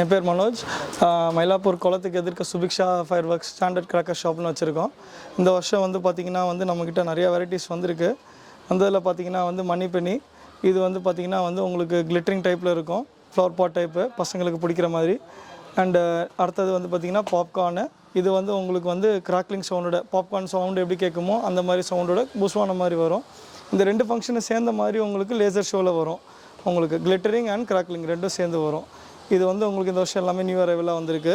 என் பேர் மனோஜ். மயிலாப்பூர் குளத்துக்கு எதிர்க்க Subiksha fireworks standard cracker ஷாப்னு வச்சுருக்கோம். இந்த வருஷம் வந்து பார்த்திங்கன்னா நம்மக்கிட்ட நிறையா வெரைட்டிஸ் வந்திருக்கு. வந்ததில் பார்த்திங்கன்னா மணி பெனி, இது பார்த்திங்கன்னா உங்களுக்கு கிளிட்டரிங் டைப்பில் இருக்கும், ஃப்ளவர் பாட் டைப்பு, பசங்களுக்கு பிடிக்கிற மாதிரி. அண்டு அடுத்தது பார்த்திங்கன்னா பாப்கார்னு, இது உங்களுக்கு கிராக்லிங் சவுண்டோட, பாப்கார்ன் சவுண்டு எப்படி கேட்குமோ அந்த மாதிரி சவுண்டோட புஷ்வான மாதிரி வரும். இந்த ரெண்டு ஃபங்க்ஷனை சேர்ந்த மாதிரி உங்களுக்கு லேசர் ஷோவில் வரும். உங்களுக்கு கிளிட்டரிங் அண்ட் கிராக்லிங் ரெண்டும் சேர்ந்து வரும். இது உங்களுக்கு இந்த வருஷம் எல்லாமே நியூ அரைவலாக வந்திருக்கு.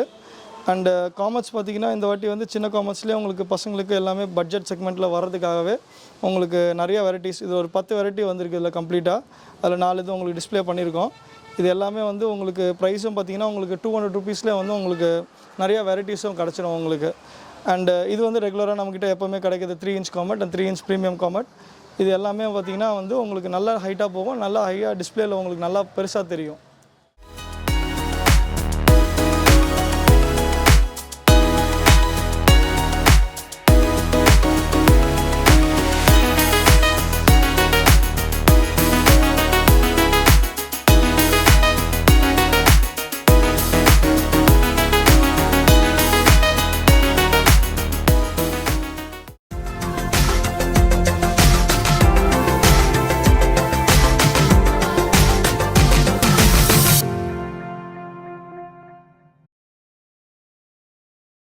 அண்டு காமர்ஸ் பார்த்திங்கன்னா இந்த வாட்டி சின்ன காமர்ஸ்லேயே உங்களுக்கு பசங்களுக்கு எல்லாமே பட்ஜெட் செக்மெண்ட்டில் வர்றதுக்காகவே உங்களுக்கு நிறையா வெரைட்டிஸ், இது ஒரு 10 வெரைட்டி வந்திருக்கு இதில் கம்ப்ளீட்டாக. அதில் 4 இது உங்களுக்கு டிஸ்பிளே பண்ணியிருக்கோம். இது எல்லாமே உங்களுக்கு ப்ரைஸும் பார்த்திங்கன்னா உங்களுக்கு 200 ருபீஸ்லேயே உங்களுக்கு நிறையா வெரைட்டிஸும் கிடச்சிடும் உங்களுக்கு. அண்டு இது ரெகுலராக நம்மக்கிட்ட எப்போவுமே கிடைக்கிது 3 inch Comet and 3 inch premium Comet. இது எல்லாமே பார்த்திங்கன்னா உங்களுக்கு நல்லா ஹைட்டாக போகும், நல்லா ஹையாக டிஸ்பிளேயில் உங்களுக்கு நல்லா பெருசாக தெரியும்.